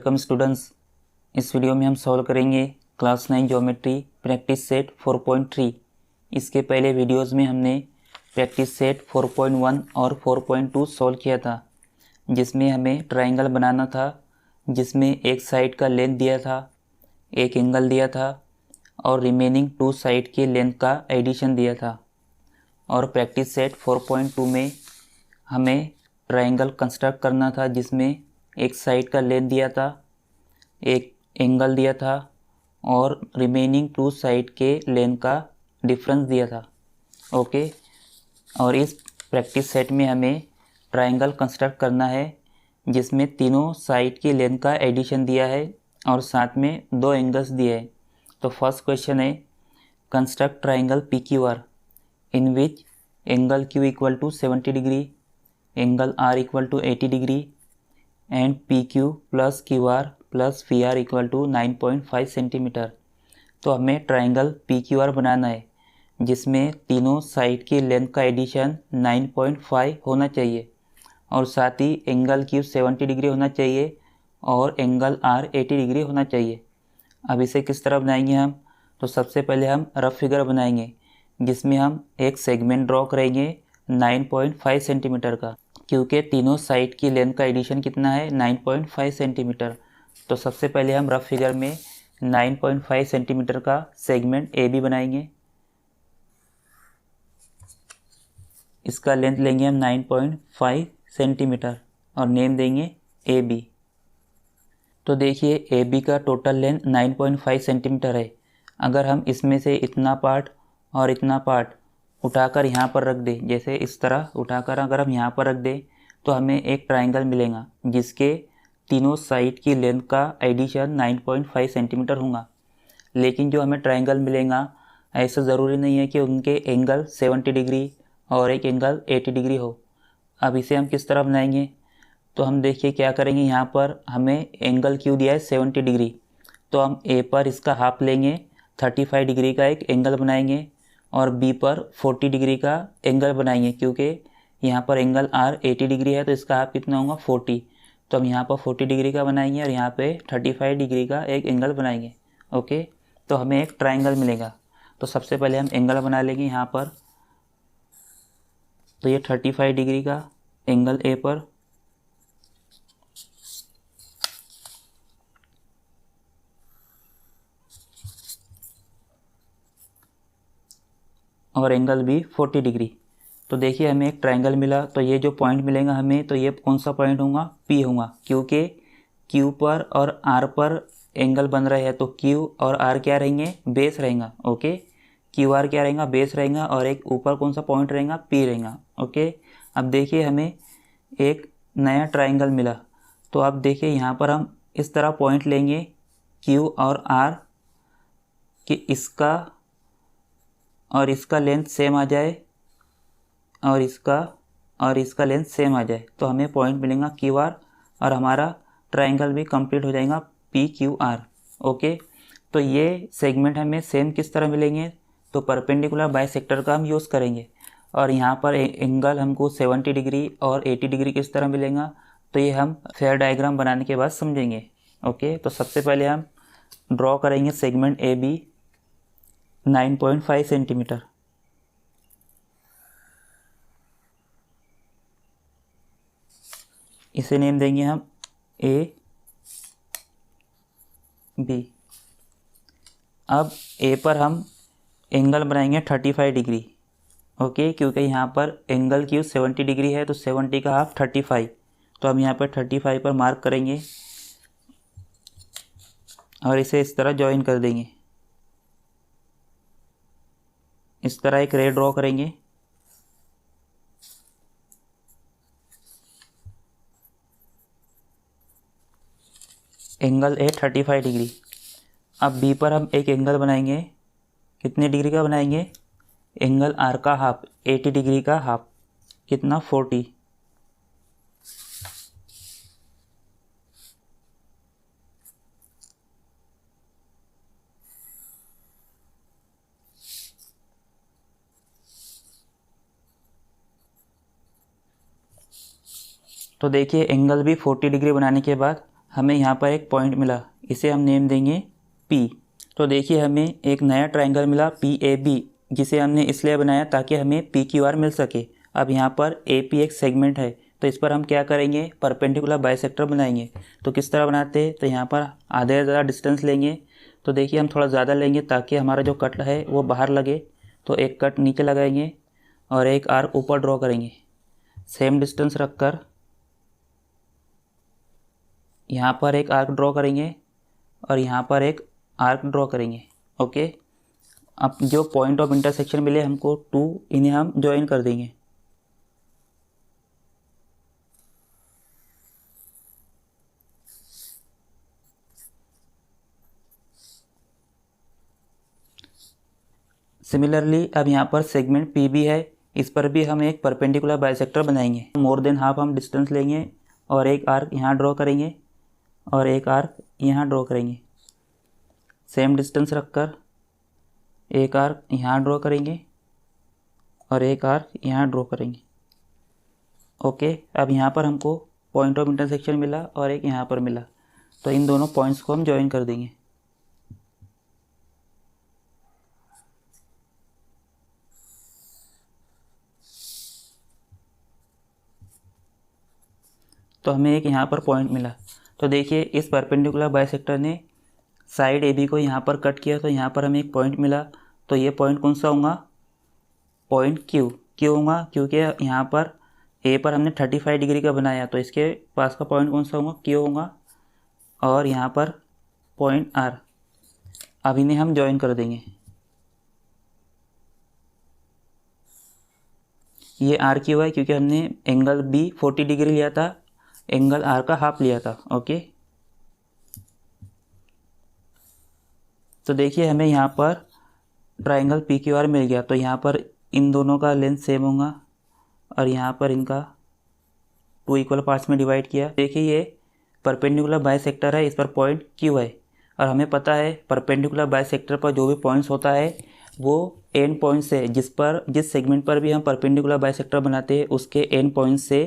Welcome students. इस video में हम सॉल्व करेंगे क्लास 9 ज्योमेट्री प्रैक्टिस सेट 4.3। इसके पहले वीडियोस में हमने प्रैक्टिस सेट 4.1 और 4.2 सॉल्व किया था, जिसमें हमें ट्रायंगल बनाना था, जिसमें एक साइड का लेंथ दिया था, एक एंगल दिया था और रिमेनिंग 2 साइड के लेंथ का एडिशन दिया था। और प्रैक्टिस सेट 4.2 में हमें ट्रायंगल कंस्ट्रक्ट करना था, जिसमें एक साइड का लेंथ दिया था, एक एंगल दिया था और रिमेनिंग 2 साइड के लेंथ का डिफरेंस दिया था। ओके, और इस प्रैक्टिस सेट में हमें ट्रायंगल कंस्ट्रक्ट करना है, जिसमें तीनों साइड की लेंथ का एडिशन दिया है और साथ में 2 एंगल्स दिए हैं। तो फर्स्ट क्वेश्चन है, construct triangle P Q R in which angle Q equal to 70 degree, angle R equal to 80 degree and P Q plus Q R plus V R equal to 9.5 centimetre. तो हमें triangle P Q R बनाना है, जिसमें तीनों side की length का addition 9.5 होना चाहिए और साथ ही एंगल क्यू 70 डिग्री होना चाहिए और एंगल आर 80 डिग्री होना चाहिए। अब इसे किस तरह बनाएंगे हम? तो सबसे पहले हम रफ फिगर बनाएंगे, जिसमें हम एक सेगमेंट ड्रॉ करेंगे 9.5 सेंटीमीटर का, क्योंकि तीनों साइड की लेंथ का एडिशन कितना है 9.5 सेंटीमीटर। तो सबसे पहले हम रफ फिगर में 9.5 सेंटीमीटर का सेगमेंट ए बी बनाएंगे। इसका लेंथ लेंगे हम 9.5 सेंटीमीटर और नेम देंगे ए बी। तो देखिए ए बी का टोटल लेंथ 9.5 सेंटीमीटर है। अगर हम इसमें से इतना पार्ट और इतना पार्ट उठाकर यहाँ पर रख दें, जैसे इस तरह उठाकर अगर हम यहाँ पर रख दें, तो हमें एक ट्रायंगल मिलेगा, जिसके तीनों साइड की लेंथ का एडिशन 9.5 सेंटीमीटर होगा। लेकिन जो हमें ट्रायंगल मिलेगा, ऐसा ज़रूरी नहीं है कि उनके एंगल 70 डिग्री और एक एंगल 80 डिग्री हो। अब इसे हम किस तरह बनाएंगे? तो हम देखिए क्या करेंगे, यहाँ पर हमें एंगल क्यू दिया है 70 डिग्री, तो हम ए पर इसका हाफ लेंगे, 35 डिग्री का एक एंगल बनाएंगे और बी पर 40 डिग्री का एंगल बनाएंगे, क्योंकि यहाँ पर एंगल आर 80 डिग्री है, तो इसका हाफ कितना होगा 40। तो हम यहाँ पर 40 डिग्री का बनाएंगे और यहाँ पे 35 डिग्री का एक एंगल बनाएंगे। ओके, तो हमें एक ट्रायंगल मिलेगा। तो सबसे पहले हम एंगल बना लेंगे यहाँ पर। तो ये 35 डिग्री का एंगल ए पर और एंगल भी 40 डिग्री। तो देखिए हमें एक ट्रायंगल मिला। तो ये जो पॉइंट मिलेगा हमें, तो ये कौन सा पॉइंट होगा? पी होगा, क्योंकि क्यू पर और आर पर एंगल बन रहे हैं, तो क्यू और आर क्या रहेंगे? बेस रहेगा। ओके, क्यू आर क्या रहेगा? बेस रहेगा और एक ऊपर कौन सा पॉइंट रहेगा? पी रहेगा। ओके, अब देखिए हमें एक नया ट्रायंगल मिला। तो अब देखिए यहाँ पर हम इस तरह पॉइंट लेंगे क्यू और आर कि इसका और इसका लेंथ सेम आ जाए और इसका लेंथ सेम आ जाए, तो हमें पॉइंट मिलेगा क्यू आर और हमारा ट्रायंगल भी कंप्लीट हो जाएगा पी क्यू आर। ओके, तो ये सेगमेंट हमें सेम किस तरह मिलेंगे? तो परपेंडिकुलर बाइसेक्टर का हम यूज़ करेंगे और यहाँ पर एंगल हमको 70 डिग्री और 80 डिग्री किस तरह मिलेगा, तो ये हम फेयर डायग्राम बनाने के बाद समझेंगे। ओके, तो सबसे पहले हम ड्रॉ करेंगे सेगमेंट ए बी 9.5 सेंटीमीटर। इसे नेम देंगे हम ए बी। अब ए पर हम एंगल बनाएंगे 35 डिग्री। ओके, क्योंकि यहाँ पर एंगल क्यू 70 डिग्री है, तो 70 का हाफ 35, तो हम यहाँ पर 35 पर मार्क करेंगे और इसे इस तरह ज्वाइन कर देंगे। इस तरह एक रे ड्रॉ करेंगे। Angle A 35 degree. अब बी पर हम एक एंगल बनाएंगे, कितने डिग्री का बनाएंगे? एंगल आर का हाफ, 80 डिग्री का हाफ, कितना? 40। तो देखिए एंगल भी 40 डिग्री बनाने के बाद हमें यहाँ पर एक पॉइंट मिला, इसे हम नेम देंगे P। तो देखिए हमें एक नया ट्रायंगल मिला PAB, जिसे हमने इसलिए बनाया ताकि हमें PQR मिल सके। अब यहाँ पर AP एक सेगमेंट है, तो इस पर हम क्या करेंगे, परपेंडिकुलर बाइसेक्टर बनाएंगे। तो किस तरह बनाते हैं, तो यहाँ पर आधे से ज़्यादा डिस्टेंस लेंगे। तो देखिए हम थोड़ा ज़्यादा लेंगे ताकि हमारा जो कट है वो बाहर लगे। तो एक कट नीचे लगाएंगे और एक आर्क ऊपर ड्रॉ करेंगे। सेम डिस्टेंस रखकर यहाँ पर एक आर्क ड्रॉ करेंगे और यहाँ पर एक आर्क ड्रॉ करेंगे। ओके, अब जो पॉइंट ऑफ इंटरसेक्शन मिले हमको 2, इन्हें हम ज्वाइन कर देंगे। सिमिलरली अब यहाँ पर सेगमेंट PB है, इस पर भी हम एक परपेंडिकुलर बाइसेक्टर बनाएंगे। मोर देन हाफ हम डिस्टेंस लेंगे और एक आर्क यहाँ ड्रॉ करेंगे और एक आर्क यहाँ ड्रॉ करेंगे। सेम डिस्टेंस रखकर एक आर्क यहाँ ड्रॉ करेंगे और एक आर्क यहाँ ड्रॉ करेंगे। ओके, अब यहाँ पर हमको पॉइंट ऑफ इंटरसेक्शन मिला और एक यहाँ पर मिला, तो इन दोनों पॉइंट्स को हम ज्वाइन कर देंगे। तो हमें एक यहाँ पर पॉइंट मिला। तो देखिए इस परपेंडिकुलर बाइसेक्टर ने साइड AB को यहाँ पर कट किया, तो यहाँ पर हमें एक पॉइंट मिला। तो ये पॉइंट कौन सा होगा, पॉइंट Q। क्यों होगा, क्योंकि यहाँ पर A पर हमने 35 डिग्री का बनाया, तो इसके पास का पॉइंट कौन सा होगा, Q होगा। और यहाँ पर पॉइंट R। अब इन्हें हम ज्वाइन कर देंगे। ये R क्यों है, क्योंकि हमने एंगल B 40 डिग्री लिया था, एंगल R का हाफ लिया था। ओके, तो देखिए हमें यहाँ पर ट्रायंगल PQR मिल गया। तो यहाँ पर इन दोनों का लेंथ सेम होगा और यहाँ पर इनका 2 इक्वल पार्ट्स में डिवाइड किया। देखिए ये परपेंडिकुलर बाइसेक्टर है, इस पर पॉइंट Q है और हमें पता है परपेंडिकुलर बाइसेक्टर पर जो भी पॉइंट्स होता है वो एंड पॉइंट से, जिस सेगमेंट पर भी हम परपेंडिकुलर बाइसेक्टर बनाते हैं उसके एंड पॉइंट से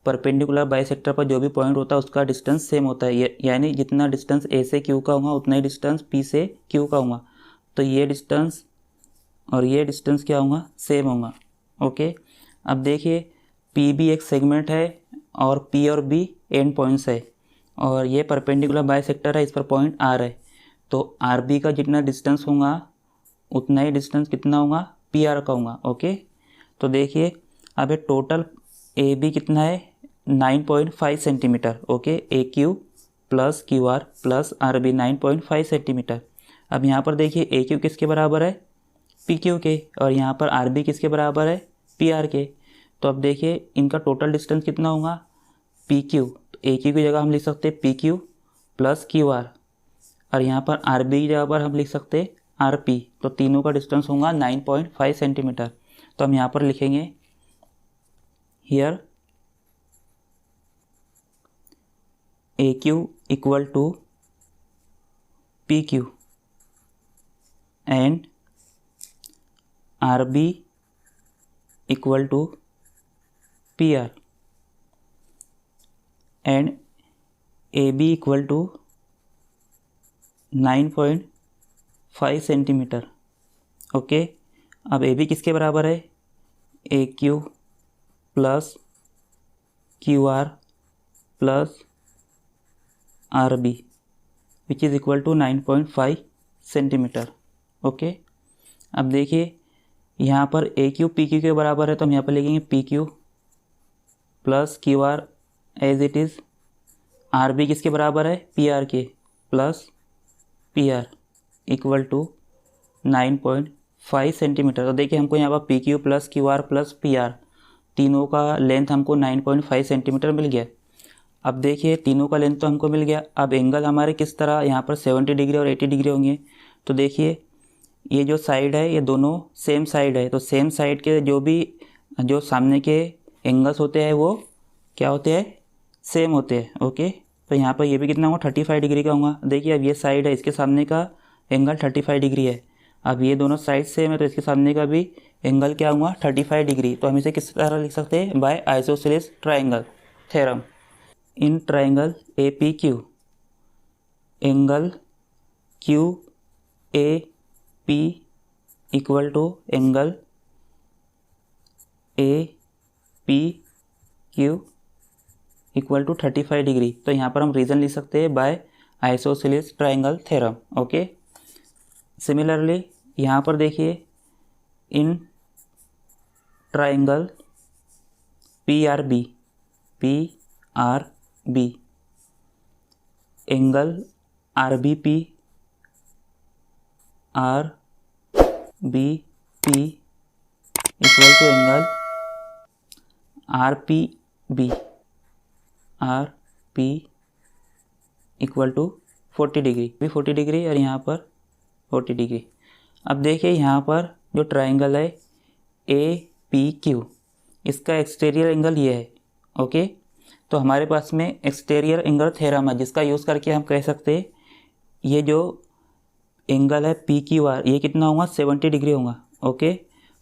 परपेंडिकुलर बाइसेक्टर पर जो भी पॉइंट होता है उसका डिस्टेंस सेम होता है। यानी जितना डिस्टेंस A से Q का होगा उतना ही डिस्टेंस P से Q का होगा। तो ये डिस्टेंस और ये डिस्टेंस क्या होगा, सेम होगा। ओके, अब देखिए PB एक सेगमेंट है और P और B एंड पॉइंट्स है और ये परपेंडिकुलर बाइसेक्टर है, इस पर पॉइंट R है। तो RB का जितना डिस्टेंस होगा उतना ही डिस्टेंस कितना होगा, PR का होगा। ओके, तो देखिए अब ये टोटल AB कितना है, 9.5 centimetre. Okay, AQ plus QR plus RB 9.5 centimetre. अब यहाँ पर देखिए AQ किसके बराबर है, PQ के, और यहाँ पर RB किसके बराबर है, PR के। तो अब देखिए इनका टोटल डिस्टेंस कितना होगा, PQ। तो AQ की जगह हम लिख सकते हैं PQ प्लस QR और यहाँ पर RB की जगह पर हम लिख सकते हैं RP। तो तीनों का डिस्टेंस होगा 9.5 सेंटीमीटर। तो हम यहाँ पर लिखेंगे here AQ equal to PQ and RB equal to PR and AB equal to 9.5 centimetre. Okay, अब AB किसके बराबर है, AQ plus QR plus RB which is equal to 9.5 centimetre. Okay, अब देखिए यहाँ पर AQ PQ के बराबर है, तो हम यहाँ पर लिखेंगे PQ plus QR as it is. RB किसके बराबर है, PR के, plus PR equal to 9.5 centimetre. तो देखिए हमको यहाँ पर PQ plus QR plus PR तीनों का लेंथ हमको 9.5 सेंटीमीटर मिल गया। अब देखिए तीनों का लेंथ तो हमको मिल गया। अब एंगल हमारे किस तरह, यहाँ पर 70 डिग्री और 80 डिग्री होंगे। तो देखिए ये जो साइड है ये दोनों सेम साइड है, तो सेम साइड के जो सामने के एंगल्स होते हैं वो क्या होते हैं, सेम होते हैं। ओके, तो यहाँ पर ये भी कितना होगा, 35 डिग्री का होगा। देखिए अब ये साइड है, इसके सामने का एंगल 35 डिग्री है। अब ये दोनों साइड सेम है तो इसके सामने का भी एंगल क्या होगा, 35 डिग्री। तो हम इसे किस तरह लिख सकते हैं, by isosceles triangle theorem in triangle APQ angle Q A P equal to angle A P Q equal to 35 degree. तो यहाँ पर हम रीज़न लिख सकते हैं by isosceles triangle theorem. Okay, similarly यहाँ पर देखिए in triangle P R B angle R B P equal to angle R P equal to 40 degree, भी 40 डिग्री और यहाँ पर 40 डिग्री। अब देखिए यहाँ पर जो ट्राइंगल है ए पी क्यू, इसका एक्सटीरियर एंगल ये है। ओके, तो हमारे पास में एक्सटीरियर एंगल थ्योरम है जिसका यूज़ करके हम कह सकते हैं ये जो एंगल है पी क्यू आर ये कितना होगा 70 डिग्री होगा। ओके,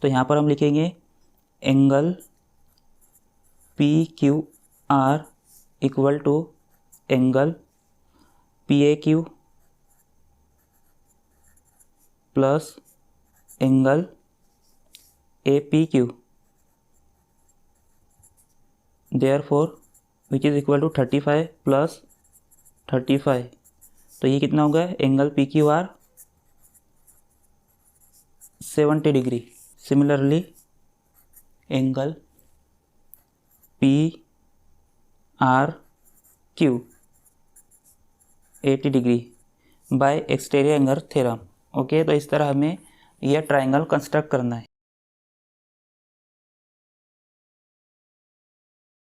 तो यहाँ पर हम लिखेंगे angle P Q R equal to angle P A Q plus angle A P Q, therefore which is equal to 35 plus 35। तो ये कितना होगा angle P Q R 70 degree. Similarly angle P R Q 80 degree by exterior angle theorem. Okay, तो इस तरह हमें यह triangle construct करना है।